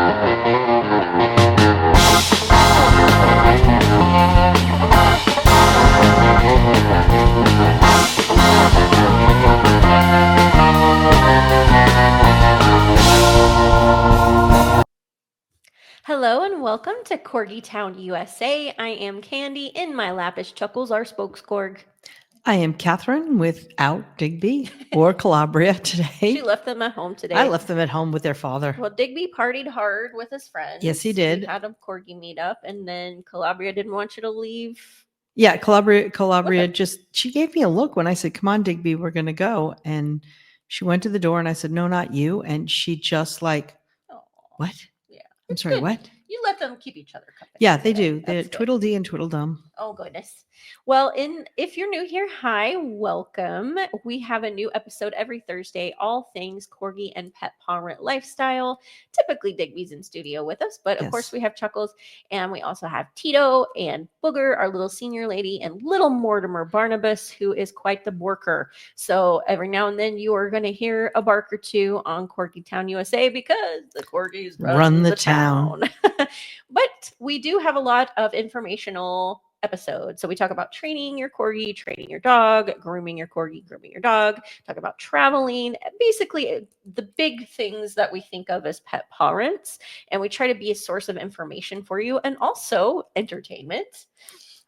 Hello and welcome to Corgi Town, USA. I am Candy. In my lap is Chuckles, our spokescorg. I am Catherine without Digby or Calabria today. She left them at home today. I left them at home with their father. Well, Digby partied hard with his friends. Yes, he did. We had a Corgi meetup, and then Calabria didn't want you to leave. Yeah, Calabria she gave me a look when I said, "Come on, Digby, we're going to go." And she went to the door and I said, "No, not you." And she just like, "What?" Yeah. I'm sorry, what? You let them keep each other company. Yeah, they do. They're Tweedledee and Tweedledum. Oh, goodness. Well, if you're new here, hi, welcome. We have a new episode every Thursday, all things Corgi and pet parent lifestyle. Typically, Digby's in studio with us, but of course we have Chuckles, and we also have Tito and Booger, our little senior lady, and little Mortimer Barnabas, who is quite the barker. So every now and then you are going to hear a bark or two on Corgi Town, USA, because the Corgis run the town. But we do have a lot of informational episodes. So we talk about training your Corgi, training your dog, grooming your Corgi, grooming your dog, talk about traveling, basically the big things that we think of as pet parents. And we try to be a source of information for you and also entertainment.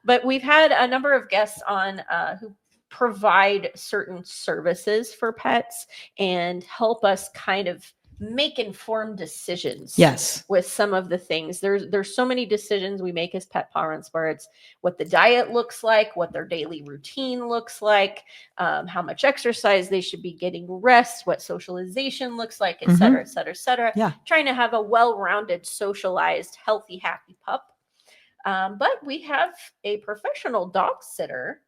But we've had a number of guests on who provide certain services for pets and help us kind of make informed decisions. Yes. With some of the things. There's so many decisions we make as pet parents where it's what the diet looks like, what their daily routine looks like, how much exercise they should be getting, rest, what socialization looks like, et cetera, et cetera, et cetera. Yeah. Trying to have a well-rounded, socialized, healthy, happy pup. But we have a professional dog sitter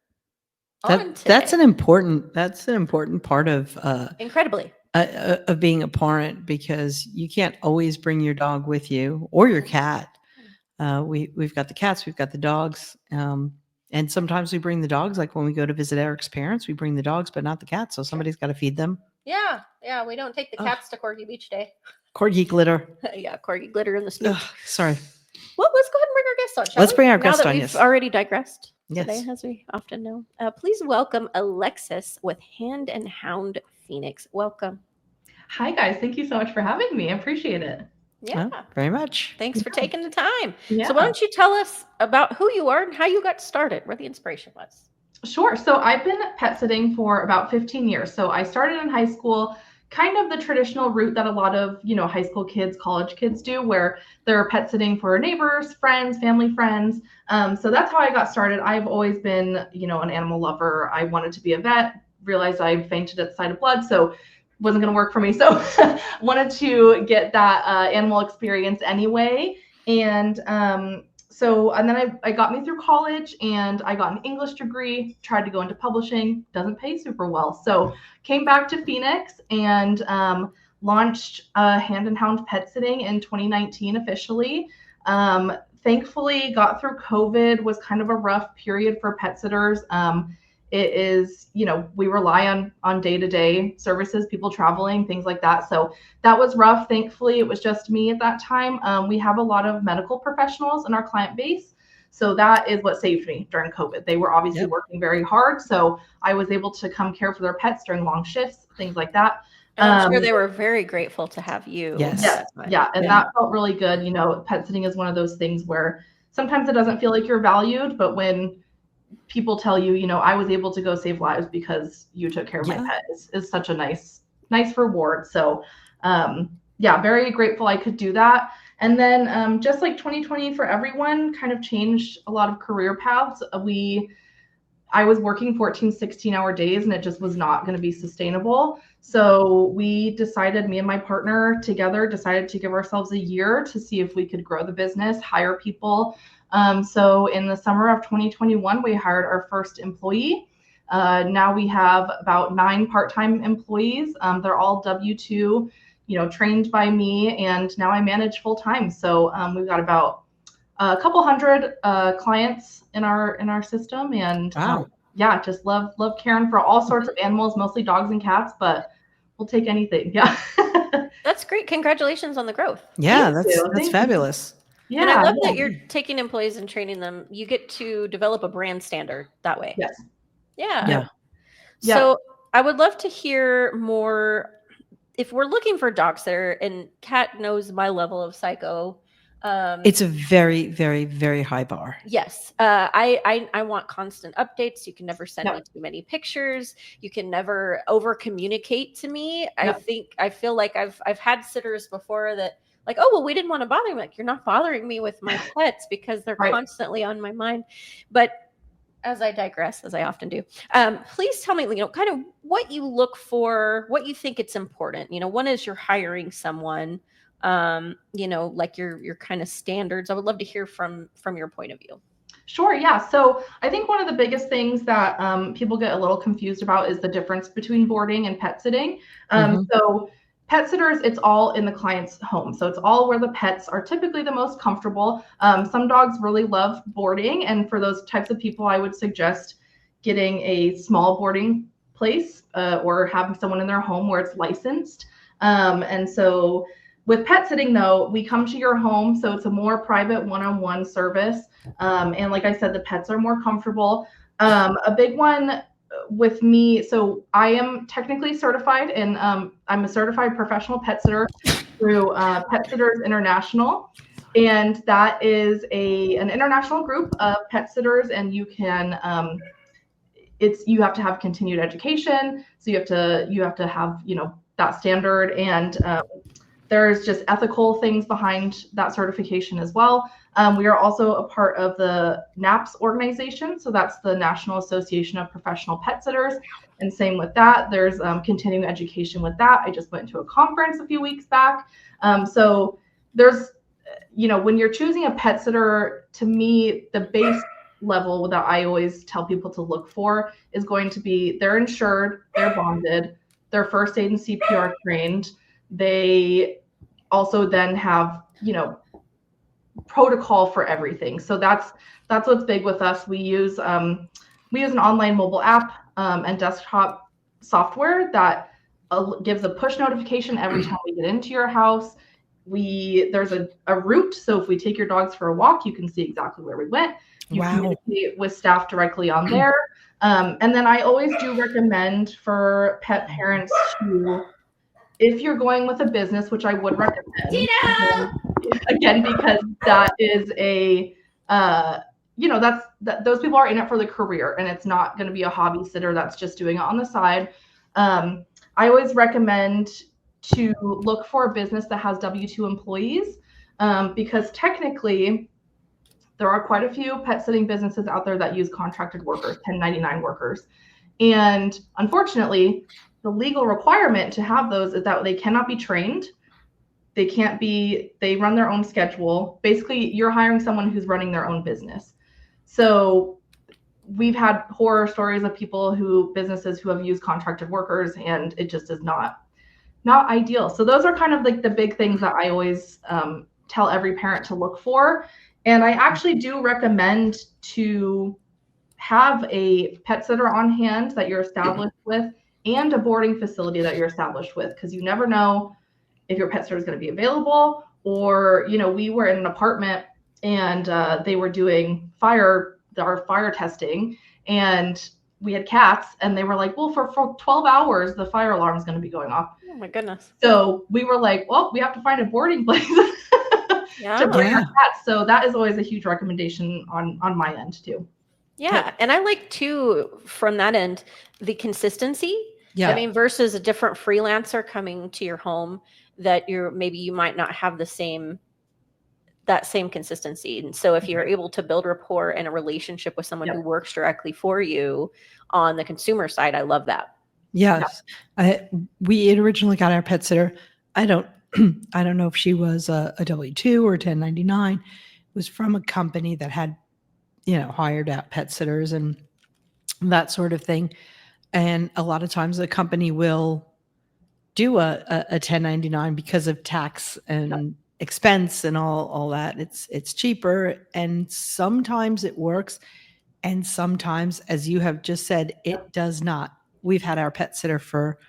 on today. That's an important part of incredibly. Of being a parent, because you can't always bring your dog with you or your cat. We've got the cats, we've got the dogs, and sometimes we bring the dogs. Like when we go to visit Eric's parents, we bring the dogs, but not the cats. So somebody's got to feed them. Yeah, we don't take the cats to Corgi Beach Day. Corgi glitter. Yeah, Corgi glitter in the snow. Sorry. Well, let's go ahead and bring our guest on, shall Let's we? bring our guest on, We've already digressed today, Yes. as we often know. Please welcome Alexis with Hand and Hound Phoenix. Welcome. Hi, guys. Thank you so much for having me. I appreciate it. Yeah. Well, very much. Thanks for taking the time. Yeah. So why don't you tell us about who you are and how you got started, where the inspiration was? Sure. So I've been pet sitting for about 15 years. So I started in high school, kind of the traditional route that a lot of, high school kids, college kids do, where they're pet sitting for neighbors, friends, family friends. So that's how I got started. I've always been, an animal lover. I wanted to be a vet, realized I fainted at the sight of blood. So wasn't going to work for me. So wanted to get that animal experience anyway. And then I got me through college and I got an English degree, tried to go into publishing, doesn't pay super well. So came back to Phoenix and launched Hand and Hound Petsitting in 2019 officially. Thankfully got through COVID, was kind of a rough period for pet sitters. It is, we rely on day-to-day services, people traveling, things like that. So that was rough. Thankfully, it was just me at that time. We have a lot of medical professionals in our client base. So that is what saved me during COVID. They were obviously working very hard. So I was able to come care for their pets during long shifts, things like that. And I'm sure they were very grateful to have you. Yes. That felt really good. Pet sitting is one of those things where sometimes it doesn't feel like you're valued, but when people tell you, I was able to go save lives because you took care of my pet is such a nice reward. So, very grateful I could do that. And then just like 2020 for everyone kind of changed a lot of career paths. I was working 14, 16-hour days and it just was not going to be sustainable. So we decided, me and my partner together decided to give ourselves a year to see if we could grow the business, hire people. So in the summer of 2021, we hired our first employee. Now we have about 9 part-time employees. They're all W-2, trained by me, and now I manage full-time. So we've got about a couple hundred clients in our system, and wow. Just love caring for all sorts of animals, mostly dogs and cats, but we'll take anything. Yeah. That's great. Congratulations on the growth. Yeah, Thank you. that's Thank you. fabulous. Yeah. And I love yeah. that you're taking employees and training them. You get to develop a brand standard that way. Yes. Yeah. Yeah. So I would love to hear more. If we're looking for dog sitter, and Kat knows my level of psycho. It's a very, very, very high bar. Yes. I want constant updates. You can never send me Yep. too many pictures. You can never over communicate to me. Yep. I feel like I've had sitters before that like, oh well, we didn't want to bother you. Like, you're not bothering me with my pets because they're Right. constantly on my mind. But as I digress, as I often do, please tell me, kind of what you look for, what you think it's important. One is you're hiring someone, like your kind of standards. I would love to hear from your point of view. Sure. Yeah. So I think one of the biggest things that people get a little confused about is the difference between boarding and pet sitting. So pet sitters, it's all in the client's home. So it's all where the pets are typically the most comfortable. Some dogs really love boarding. And for those types of people, I would suggest getting a small boarding place or having someone in their home where it's licensed. And so with pet sitting, though, we come to your home. So it's a more private one-on-one service. And like I said, the pets are more comfortable. A big one with me, so I am technically certified, and I'm a certified professional pet sitter through Petsitters International, and that is an international group of pet sitters, and you can you have to have continued education, so you have to have that standard, and there's just ethical things behind that certification as well. We are also a part of the NAPS organization. So that's the National Association of Professional Pet Sitters. And same with that, there's continuing education with that. I just went to a conference a few weeks back. So there's, when you're choosing a pet sitter, to me, the base level that I always tell people to look for is going to be they're insured, they're bonded, they're first aid and CPR trained. They also then have, protocol for everything. So that's what's big with us. We use an online mobile app and desktop software that gives a push notification every time we get into your house. There's a route. So if we take your dogs for a walk, you can see exactly where we went. You communicate with staff directly on there. And then I always do recommend for pet parents to, if you're going with a business, which I would recommend, again, because that is those people are in it for the career, and it's not going to be a hobby sitter that's just doing it on the side. I always recommend to look for a business that has W-2 employees, because technically there are quite a few pet sitting businesses out there that use contracted workers, 1099 workers. And unfortunately, the legal requirement to have those is that they cannot be trained. They run their own schedule. Basically, you're hiring someone who's running their own business. So we've had horror stories of businesses who have used contracted workers, and it just is not ideal. So those are kind of like the big things that I always tell every parent to look for. And I actually do recommend to have a pet sitter on hand that you're established with, and a boarding facility that you're established with, because you never know if your pet sitter is going to be available. Or, we were in an apartment, and they were doing our fire testing, and we had cats, and they were like, well, for 12 hours, the fire alarm is going to be going off. Oh my goodness. So we were like, well, we have to find a boarding place to bring our cats. So that is always a huge recommendation on my end too. Yeah. And I like too, from that end, the consistency. Yeah. I mean, versus a different freelancer coming to your home that you might not have that same consistency. And so if you're able to build rapport and a relationship with someone who works directly for you on the consumer side, I love that. Yes. We originally got our pet sitter. I don't know if she was a W-2 or 1099. It was from a company that had, hired out pet sitters and that sort of thing. And a lot of times the company will do a 1099 because of tax and expense and all that. It's cheaper, and sometimes it works, and sometimes, as you have just said, it does not. We've had our pet sitter for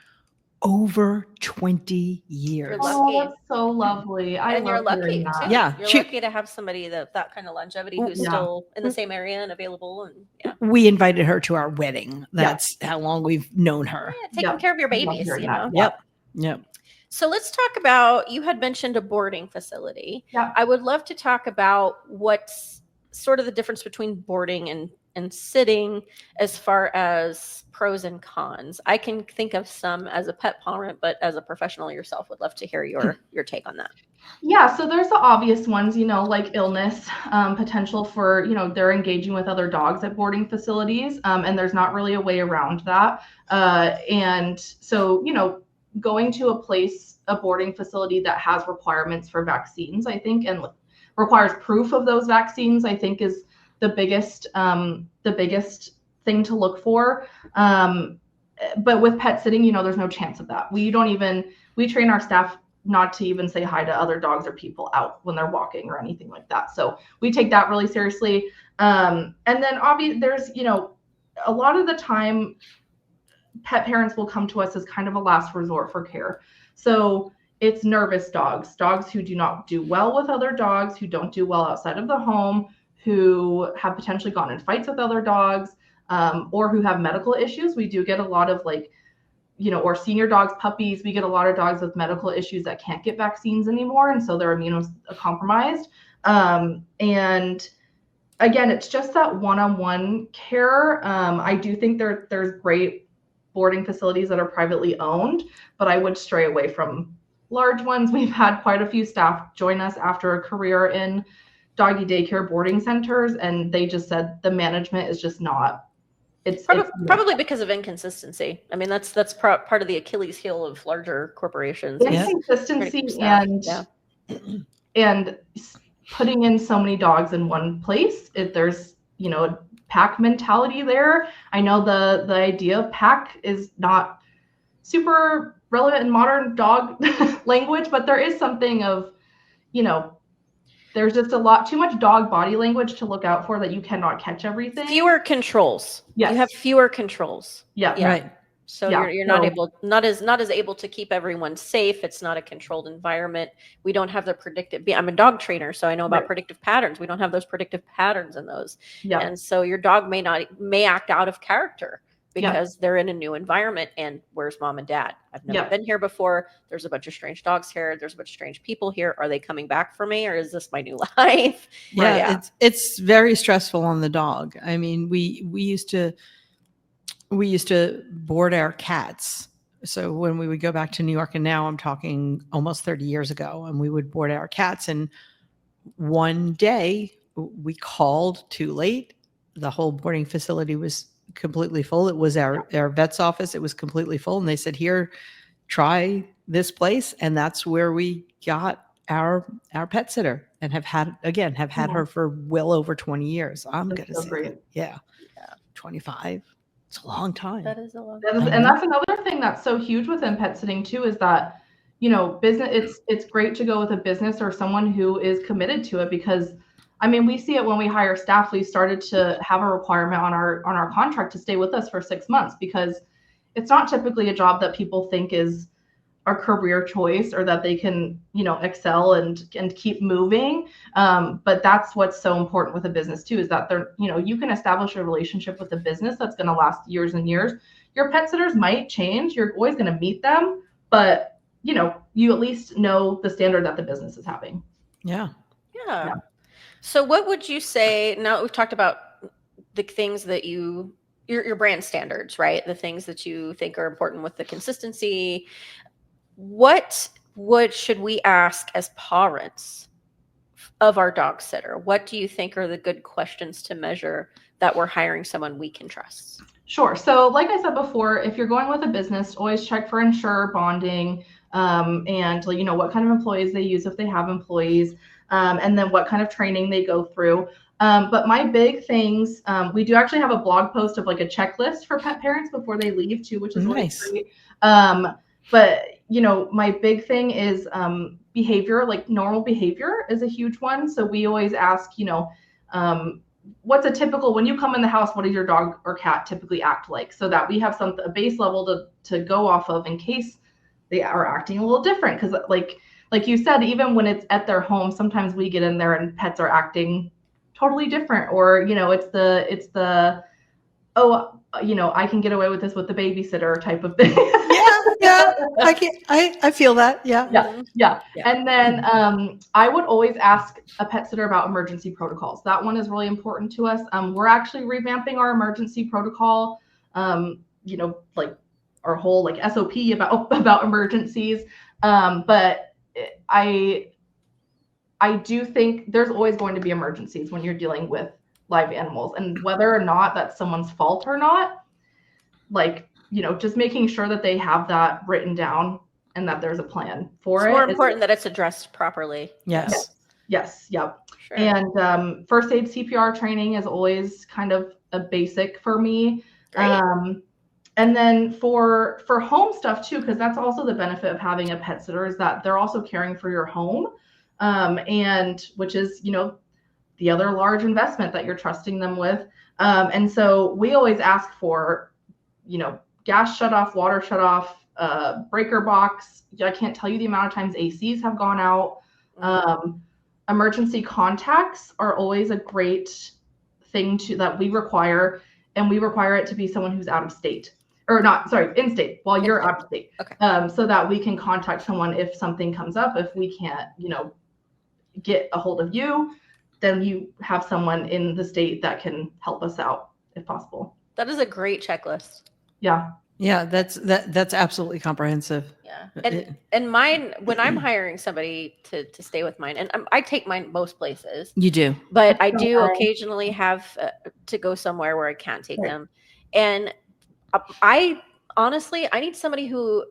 over 20 years. You're Oh, lucky. that's so lovely. I And you're love hearing lucky that. too. Yeah, You're she- lucky to have somebody that kind of longevity who's Yeah. still in the same area and available. And yeah, We invited her to our wedding. That's how long we've known her. taking Yep. care of your I love babies, hearing you that. know. Yeah. Yep. So let's talk about, you had mentioned a boarding facility. Yeah. I would love to talk about what's sort of the difference between boarding and sitting as far as pros and cons. I can think of some as a pet parent, but as a professional yourself, would love to hear your take on that. Yeah, so there's the obvious ones, like illness, potential for, they're engaging with other dogs at boarding facilities, and there's not really a way around that. And so, going to a boarding facility that has requirements for vaccines, I think, and requires proof of those vaccines, I think is the biggest thing to look for. But with pet sitting, there's no chance of that. We train our staff not to even say hi to other dogs or people out when they're walking or anything like that. So we take that really seriously. And then obviously there's, a lot of the time pet parents will come to us as kind of a last resort for care. So it's nervous dogs who do not do well with other dogs, who don't do well outside of the home, who have potentially gotten in fights with other dogs, or who have medical issues. We do get a lot of or senior dogs, puppies. We get a lot of dogs with medical issues that can't get vaccines anymore, and so they're immunocompromised. And again, it's just that one-on-one care. I do think there's great boarding facilities that are privately owned, but I would stray away from large ones. We've had quite a few staff join us after a career in doggy daycare boarding centers, and they just said the management is just not. It's probably because of inconsistency. I mean, that's part of the Achilles heel of larger corporations. Inconsistency and putting in so many dogs in one place. There's a pack mentality there. I know the idea of pack is not super relevant in modern dog language, but there is something of there's just too much dog body language to look out for that you cannot catch everything. Fewer controls. Yes. You have fewer controls. Yeah. Right. So you're not as able to keep everyone safe. It's not a controlled environment. We don't have the predictive. I'm a dog trainer, so I know about predictive patterns. We don't have those predictive patterns in those. Yeah. And so your dog may act out of character because they're in a new environment. And where's mom and dad? I've never been here before. There's a bunch of strange dogs here. There's a bunch of strange people here. Are they coming back for me, or is this my new life? It's very stressful on the dog. I mean, we used to board our cats. So when we would go back to New York, and now I'm talking almost 30 years ago, and we would board our cats, and one day we called too late. The whole boarding facility was completely full. It was our vet's office. It was completely full. And they said, here, try this place. And that's where we got our pet sitter, and have had her for well over 20 years. I'm going to say, 25. It's a long time. That is a long time. And that's another thing that's so huge within pet sitting too, is that, business, it's great to go with a business or someone who is committed to it, because I mean, we see it when we hire staff. We started to have a requirement on our contract to stay with us for 6 months, because it's not typically a job that people think is a career choice, or that they can, excel and keep moving. But that's what's so important with a business too, is that you can establish a relationship with a business that's going to last years and years. Your pet sitters might change. You're always going to meet them, but you at least know the standard that the business is having. Yeah. So what would you say, now that we've talked about the things that your brand standards, right? The things that you think are important with the consistency. What should we ask as parents of our dog sitter? What do you think are the good questions to measure that we're hiring someone we can trust? Sure. So like I said before, if you're going with a business, always check for insurer bonding, and what kind of employees they use if they have employees. And then what kind of training they go through. But my big things, we do actually have a blog post of a checklist for pet parents before they leave too, which is nice. Really great. But my big thing is behavior, normal behavior is a huge one. So we always ask, what's a typical, when you come in the house, what does your dog or cat typically act like? So that we have a base level to go off of in case they are acting a little different. Because like you said, even when it's at their home, sometimes we get in there and pets are acting totally different, or it's the oh, I can get away with this with the babysitter type of thing. Yeah. I feel that. Yeah. Yeah. Yeah. Yeah. And then I would always ask a pet sitter about emergency protocols. That one is really important to us. We're actually revamping our emergency protocol, like our whole like SOP about emergencies. But I do think there's always going to be emergencies when you're dealing with live animals, and whether or not that's someone's fault or not, like, just making sure that they have that written down and that there's a plan for It's it. more important that it's addressed properly. Yes. Yes. Yep. Sure. And first aid CPR training is always kind of a basic for me. Great. And then for home stuff too, because that's also the benefit of having a pet sitter, is that they're also caring for your home, and which is the other large investment that you're trusting them with. And so we always ask for gas shut off, water shut off, breaker box. I can't tell you the amount of times ACs have gone out. Emergency contacts are always a great thing that we require, and we require it to be someone who's out of state, or not, sorry, in state while you're out of state. Okay. So that we can contact someone if something comes up. If we can't, get a hold of you, then you have someone in the state that can help us out if possible. That is a great checklist. Yeah. Yeah, that's absolutely comprehensive. Yeah. And mine, when I'm hiring somebody to stay with mine, and I take mine most places. You do. But I do occasionally have to go somewhere where I can't take them. And I honestly need somebody who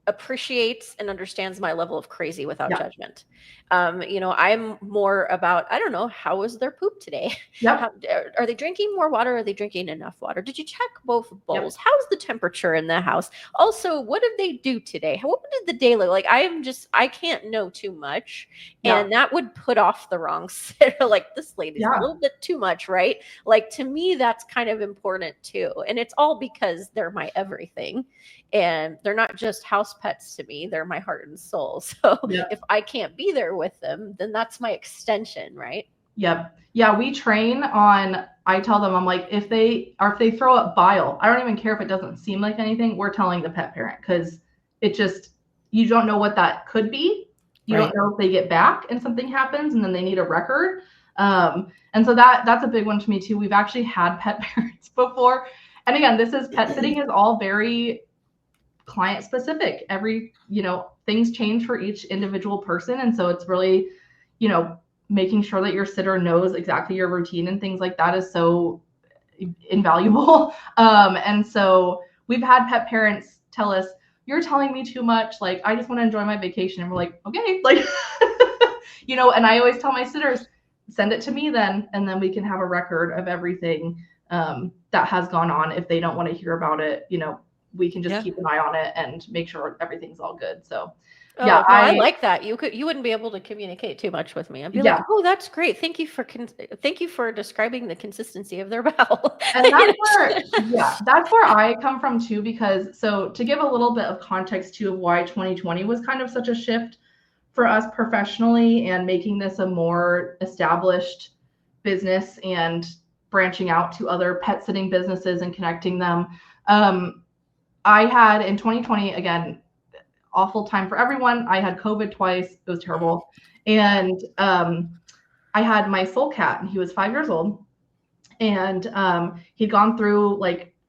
appreciates and understands my level of crazy without judgment. I'm more about, I don't know, how was their poop today? Yep. Are they drinking more water? Are they drinking enough water? Did you check both bowls? How's the temperature in the house? Also, what did they do today? What did the day look like? I can't know too much. And that would put off the wrong sitter. Like, this lady's a little bit too much, right? Like, to me, that's kind of important too. And it's all because they're my everything. And they're not just house pets to me. They're my heart and soul. So if I can't be there with them, then that's my extension, right? Yep. Yeah, we train on, I tell them, I'm like, if they throw up bile, I don't even care if it doesn't seem like anything, we're telling the pet parent, because it just, you don't know what that could be. You don't know if they get back and something happens and then they need a record. And so that's a big one to me too. We've actually had pet parents before. And again, pet sitting is all very client specific. Things change for each individual person. And so it's really, making sure that your sitter knows exactly your routine and things like that is so invaluable. And so we've had pet parents tell us, you're telling me too much. Like, I just want to enjoy my vacation. And we're like, okay, like, and I always tell my sitters, send it to me then, and then we can have a record of everything that has gone on. If they don't want to hear about it, we can just keep an eye on it and make sure everything's all good. So I like that. You wouldn't be able to communicate too much with me. I'd be like, oh, that's great. Thank you for describing the consistency of their bowel. And that's where I come from too, because so to give a little bit of context too of why 2020 was kind of such a shift for us professionally and making this a more established business and branching out to other pet sitting businesses and connecting them. I had in 2020, again, awful time for everyone. I had COVID twice. It was terrible. And I had my soul cat, and he was 5 years old. And he'd gone through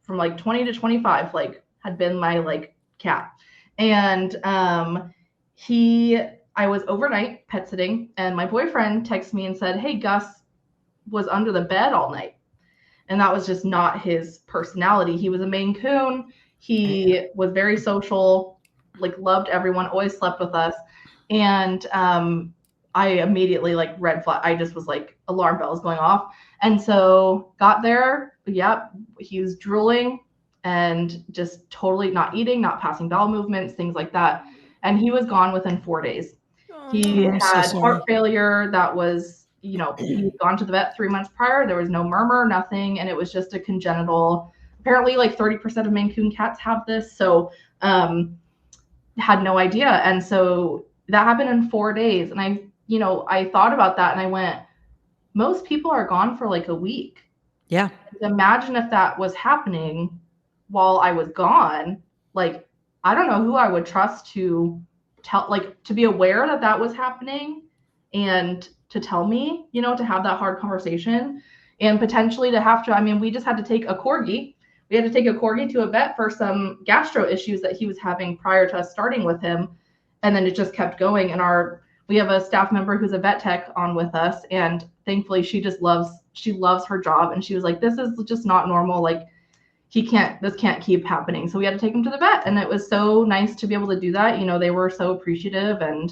from 20 to 25, had been my cat. And I was overnight pet sitting, and my boyfriend texted me and said, hey, Gus was under the bed all night. And that was just not his personality. He was a Maine Coon. He was very social, loved everyone, always slept with us. And I immediately red flag. I just was alarm bells going off. And so got there. Yep. He was drooling and just totally not eating, not passing bowel movements, things like that. And he was gone within 4 days. He had heart failure. That was, he'd gone to the vet 3 months prior. There was no murmur, nothing. And it was just a congenital, apparently 30% of Maine Coon cats have this. So had no idea. And so that happened in 4 days. And I thought about that and I went, most people are gone for like a week. Yeah. Imagine if that was happening while I was gone. Like, I don't know who I would trust to tell, like, to be aware that that was happening and to tell me, to have that hard conversation and potentially to have to, we just had to take a Corgi. We had to take a Corgi to a vet for some gastro issues that he was having prior to us starting with him. And then it just kept going. And we have a staff member who's a vet tech on with us. And thankfully she loves her job. And she was like, this is just not normal. Like, this can't keep happening. So we had to take him to the vet. And it was so nice to be able to do that. They were so appreciative. And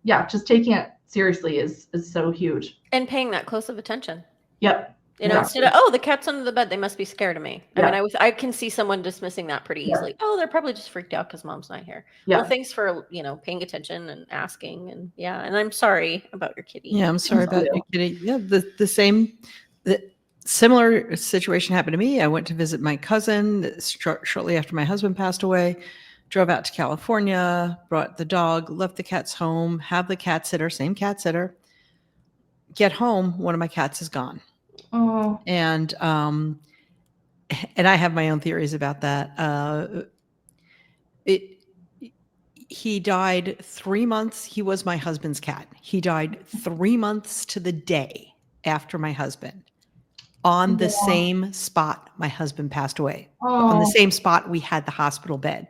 just taking it seriously is so huge. And paying that close of attention. Yep. Instead of, the cat's under the bed, they must be scared of me. Yeah. I can see someone dismissing that pretty easily. Oh, they're probably just freaked out because mom's not here. Yeah. Well, thanks for, paying attention and asking. And and I'm sorry about your kitty. Yeah, I'm sorry about your kitty. Yeah, the similar situation happened to me. I went to visit my cousin shortly after my husband passed away. Drove out to California, brought the dog, left the cats home, have the cat sitter, same cat sitter. Get home, one of my cats is gone. Oh. And I have my own theories about that. He died 3 months. He was my husband's cat. He died 3 months to the day after my husband, on the same spot my husband passed away. On the same spot we had the hospital bed.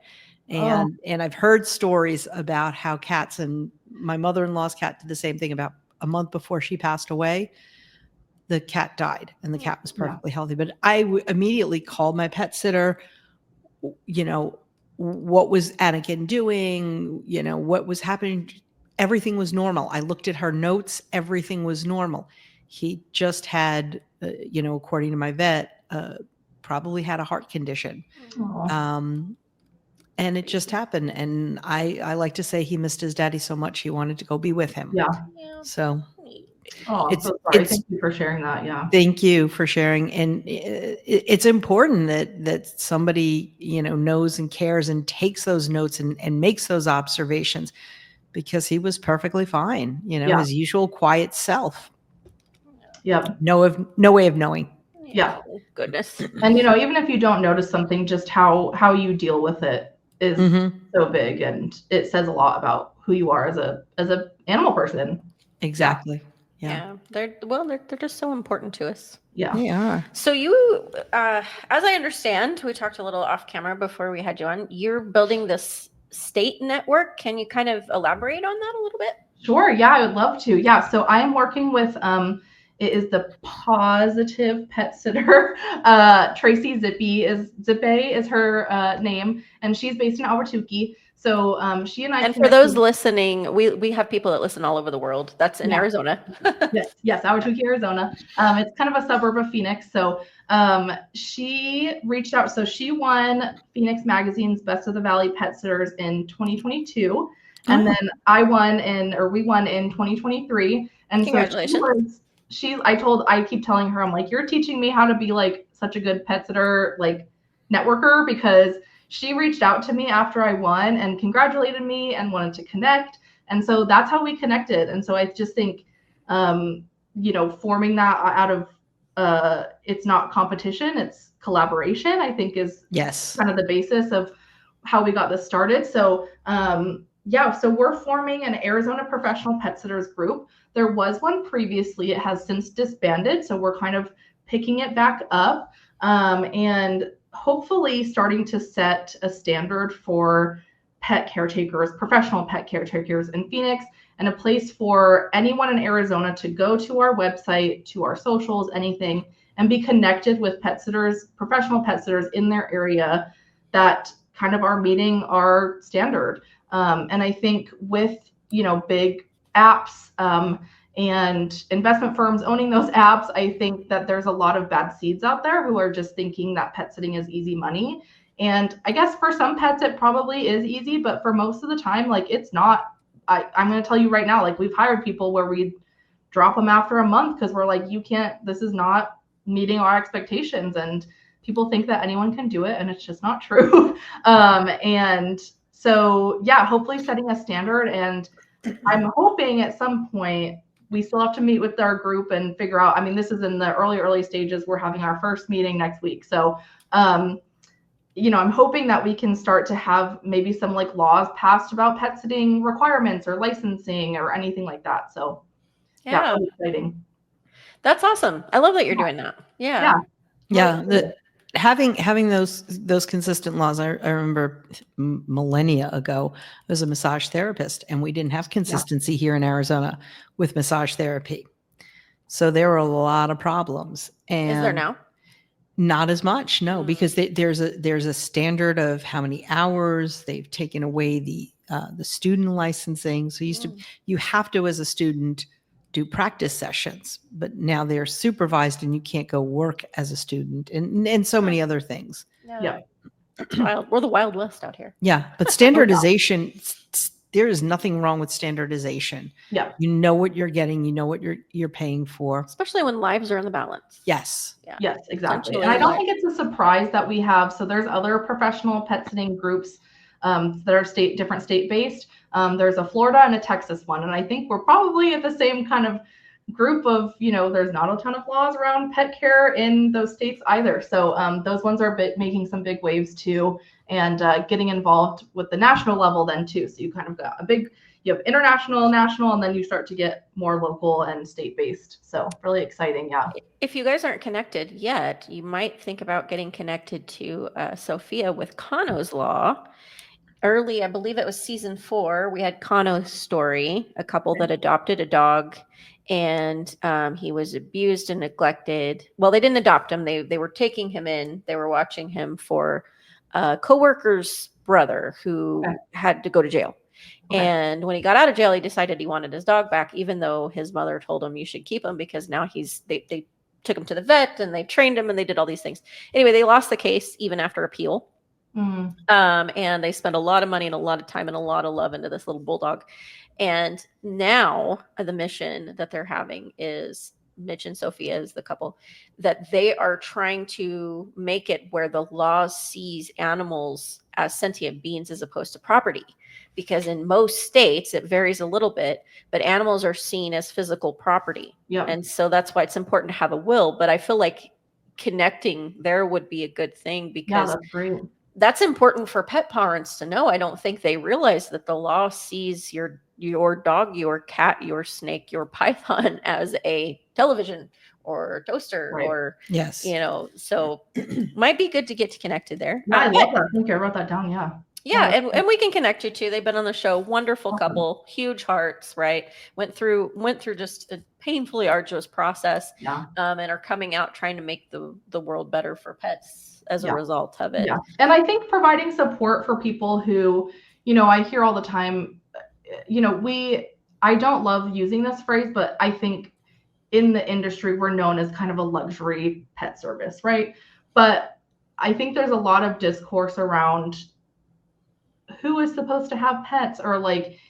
And I've heard stories about how cats, and my mother-in-law's cat did the same thing. About a month before she passed away, the cat died and the cat was perfectly healthy. But I immediately called my pet sitter, what was Anakin doing? What was happening? Everything was normal. I looked at her notes. Everything was normal. He just had, according to my vet, probably had a heart condition. And it just happened. And I like to say he missed his daddy so much he wanted to go be with him. Yeah. So I'm so sorry. Thank you for sharing that. Yeah. Thank you for sharing. And it's important that somebody, knows and cares and takes those notes and makes those observations, because he was perfectly fine, his usual quiet self. Yeah. No way of knowing. Yeah. Goodness. And, even if you don't notice something, just how you deal with it is so big, and it says a lot about who you are as a animal person. Exactly. Yeah. They're just so important to us. Yeah. They are. So you, as I understand, we talked a little off camera before we had you on, you're building this state network. Can you kind of elaborate on that a little bit? Sure. Yeah, I would love to. Yeah. So I am working with, it is the Positive Pet Sitter. Tracy Zippe is her name, and she's based in Albuquerque. So she and I. And for those listening, we have people that listen all over the world. That's in Arizona. yes, Albuquerque, Arizona. It's kind of a suburb of Phoenix. So she reached out. So she won Phoenix Magazine's Best of the Valley Pet Sitters in 2022, and then we won in 2023. And congratulations. So I keep telling her, I'm like, you're teaching me how to be like such a good pet sitter, like networker, because she reached out to me after I won and congratulated me and wanted to connect. And so that's how we connected. And so I just think, forming that out of, it's not competition, it's collaboration, I think is kind of the basis of how we got this started. So, so we're forming an Arizona Professional Pet Sitters group. There was one previously. It has since disbanded. So we're kind of picking it back up and hopefully starting to set a standard for pet caretakers, professional pet caretakers in Phoenix, and a place for anyone in Arizona to go to our website, to our socials, anything, and be connected with pet sitters, professional pet sitters in their area that kind of are meeting our standard. And I think with, big apps and investment firms owning those apps, I think that there's a lot of bad seeds out there who are just thinking that pet sitting is easy money. And I guess for some pets, it probably is easy, but for most of the time, like it's not. I'm going to tell you right now, like we've hired people where we drop them after a month because we're like, this is not meeting our expectations. And people think that anyone can do it, and it's just not true. And So yeah, hopefully setting a standard, and I'm hoping at some point we still have to meet with our group and figure out, I mean, this is in the early stages. We're having our first meeting next week. So, I'm hoping that we can start to have maybe some like laws passed about pet sitting requirements or licensing or anything like that. So yeah, really exciting. That's awesome. I love that you're doing that. Yeah. Having those consistent laws. I remember millennia ago, I was a massage therapist, and we didn't have consistency here in Arizona with massage therapy. So there were a lot of problems. And is there now? Not as much, no, because there's a standard of how many hours. They've taken away the student licensing. So you have to, as a student, do practice sessions, but now they're supervised and you can't go work as a student, and so many other things. Yeah. That's wild. We're the Wild West out here. Yeah. But standardization, there is nothing wrong with standardization. Yeah. You know what you're getting, you know what you're paying for. Especially when lives are in the balance. Yes. Yeah. Yes, exactly. And I don't think it's a surprise that we have, so there's other professional pet sitting groups that are different state based. There's a Florida and a Texas one. And I think we're probably at the same kind of group of, there's not a ton of laws around pet care in those states either. So those ones are making some big waves too, and getting involved with the national level then too. So you kind of got you have international, national, and then you start to get more local and state-based. So really exciting, yeah. If you guys aren't connected yet, you might think about getting connected to Sophia with Kano's Law. Early, I believe it was season 4, we had Kano's story, a couple that adopted a dog, and he was abused and neglected. Well, they didn't adopt him. They were taking him in. They were watching him for a coworker's brother who had to go to jail. And when he got out of jail, he decided he wanted his dog back, even though his mother told him you should keep him because now they took him to the vet and they trained him and they did all these things. Anyway, they lost the case even after appeal. And they spent a lot of money and a lot of time and a lot of love into this little bulldog. And now the mission that they're having is, Mitch and Sophia is the couple, that they are trying to make it where the law sees animals as sentient beings as opposed to property. Because in most states, it varies a little bit, but animals are seen as physical property. Yeah. And so that's why it's important to have a will. But I feel like connecting there would be a good thing, because that's great. That's important for pet parents to know. I don't think they realize that the law sees your dog, your cat, your snake, your python as a television or toaster, or so might be good to get connected there. Yeah, I love that. Thank you. I wrote that down. Yeah, and we can connect you too. They've been on the show. Wonderful couple, huge hearts, right? Went through just a painfully arduous process, and are coming out trying to make the world better for pets as a result of it. Yeah, and I think providing support for people who, I hear all the time, I don't love using this phrase, but I think in the industry we're known as kind of a luxury pet service, right? But I think there's a lot of discourse around who is supposed to have pets, or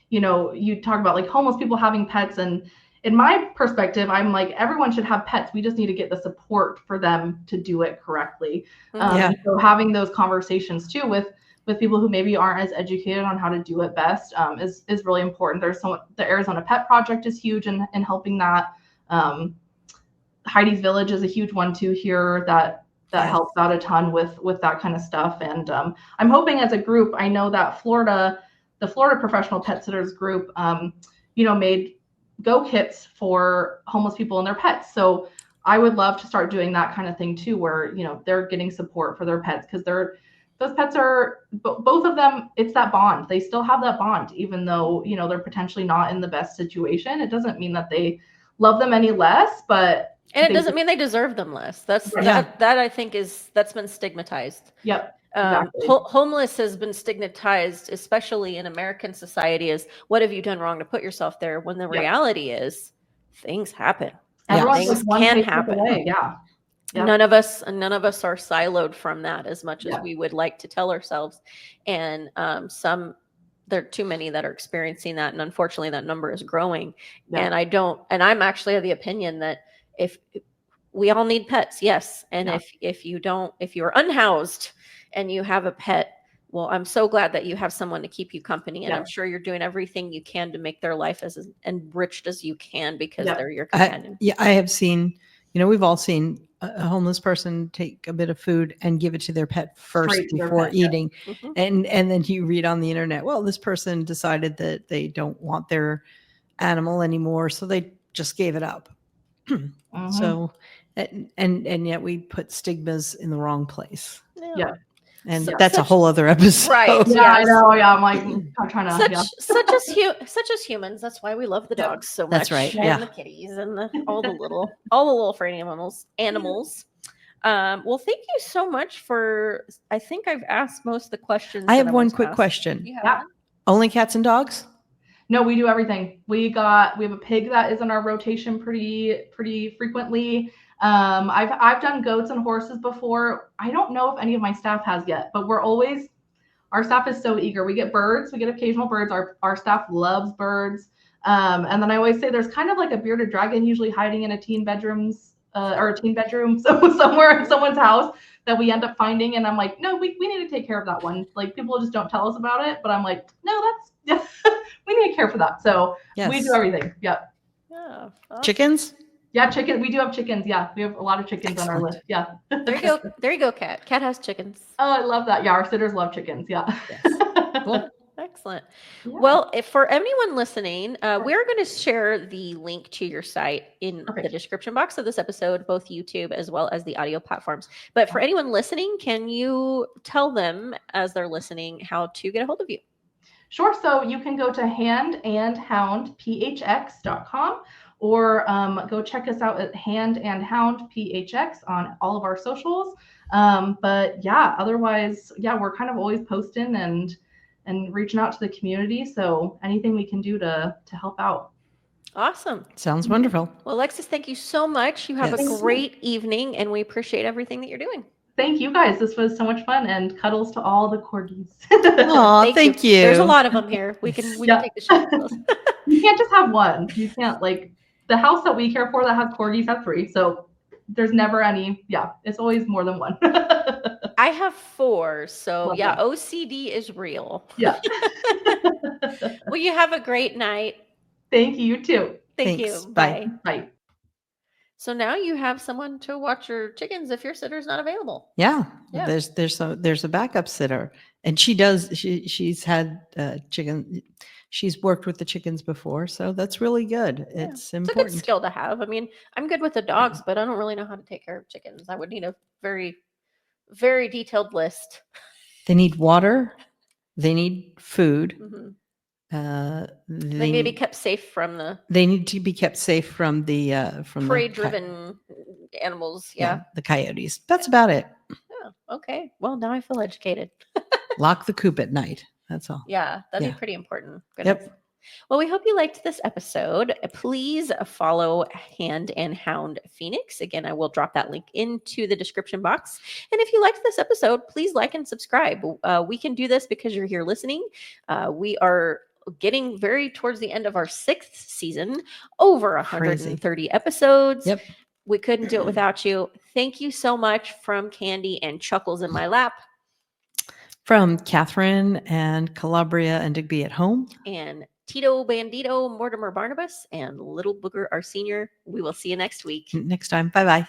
you talk about like homeless people having pets, and in my perspective, I'm like, everyone should have pets. We just need to get the support for them to do it correctly. So having those conversations too with people who maybe aren't as educated on how to do it best is really important. The Arizona Pet Project is huge in helping that. Heidi's Village is a huge one too here that helps out a ton with that kind of stuff. And I'm hoping as a group, I know that the Florida Professional Pet Sitters group, made go kits for homeless people and their pets. So I would love to start doing that kind of thing too, where, they're getting support for their pets, because those pets are, both of them, it's that bond. They still have that bond, even though, they're potentially not in the best situation. It doesn't mean that they love them any less, and it doesn't mean they deserve them less. That I think that's been stigmatized. Yep. Exactly. Homeless has been stigmatized, especially in American society, as what have you done wrong to put yourself there? When the reality is, things happen. Things can happen. Yeah. None of us are siloed from that as much as we would like to tell ourselves. And there are too many that are experiencing that, and unfortunately, that number is growing. And I'm actually of the opinion that if we all need pets, yes, and if you're unhoused and you have a pet, Well, I'm so glad that you have someone to keep you company, and I'm Yes. sure you're doing everything you can to make their life as enriched as you can because Yep. they're your companion. Yeah, I have seen, we've all seen a homeless person take a bit of food and give it to their pet first Straight to their before pet, yeah. eating. Mhm. And then you read on the internet, well, this person decided that they don't want their animal anymore, so they just gave it up. Mhm. So, and yet we put stigmas in the wrong place. Yeah. And So- that's a such- whole other episode. Right. Yeah, I Yes. know. Yeah, I'm like, I'm trying to. Yeah. Such as humans. That's why we love the Yep. dogs so much. That's right, And yeah. the kitties and all the little fur animals. Well, thank you so much for. I think I've asked most of the questions. I that have want one to quick ask. question. You have Yeah. one? Only cats and dogs? No, we do everything. We have a pig that is in our rotation pretty frequently. I've done goats and horses before. I don't know if any of my staff has yet, but our staff is so eager. We get birds, we get occasional birds. Our staff loves birds. And then I always say there's kind of like a bearded dragon usually hiding in a teen bedroom, so somewhere in someone's house that we end up finding. And I'm like, no, we need to take care of that one. Like people just don't tell us about it, but I'm like, no, that's we need to care for that. So we do Yes. everything. Yeah. Yeah. Awesome. Chickens? Yeah, chicken. We do have chickens. Yeah, we have a lot of chickens on our Excellent. list. Yeah. There you go. There you go, Cat. Cat has chickens. Oh, I love that. Yeah, our sitters love chickens. Yeah. Yes. Cool. Excellent. Yeah. Well, if for anyone listening, we're going to share the link to your site in the Perfect. description box of this episode, both YouTube as well as the audio platforms. But for anyone listening, can you tell them as they're listening how to get a hold of you? Sure. So you can go to handandhoundphx.com or go check us out at Hand and Hound PHX on all of our socials. But yeah, otherwise, yeah, we're kind of always posting and reaching out to the community. So anything we can do to help out. Awesome. Sounds wonderful. Well, Alexis, thank you so much. You have Yes. a Thank you. great evening, and we appreciate everything that you're doing. Thank you guys. This was so much fun, and cuddles to all the corgis. Aw, thank you. There's a lot of them here. We can Yeah. take the shot of those. You can't just have one. You can't, like, the house that we care for that has corgis has 3. So there's never any. Yeah, it's always more than one. I have 4, so Love yeah, that. OCD is real. Yeah. Well, you have a great night. Thank you. You too. Thank Thanks. you. Bye. Bye. So now you have someone to watch your chickens if your sitter's not available. Yeah. Yeah. There's a backup sitter, and she's had chicken. She's worked with the chickens before, so that's really good. Yeah. It's It's a good important. skill to have. I mean, I'm good with the dogs, but I don't really know how to take care of chickens. I would need a very, very detailed list. They need water. They need food. Mhm. They They need to be kept safe from the They need to be kept safe from the prey-driven animals. Yeah. the coyotes. That's about it. Yeah. Okay. Well, now I feel educated. Lock the coop at night. That's all. Yeah, that'd Yeah. be pretty important. Yep. Goodness. Well, we hope you liked this episode. Please follow Hand and Hound Phoenix. Again, I will drop that link into the description box. And if you liked this episode, please like and subscribe. We can do this because you're here listening. We are getting very towards the end of our 6th season, over 130 episodes. Yep. We couldn't do it without you. Thank you so much from Candy and Chuckles in my lap. From Catherine and Calabria and Digby at home. And Tito Bandito, Mortimer Barnabas, and Little Booger, our senior. We will see you next week. Next time. Bye bye.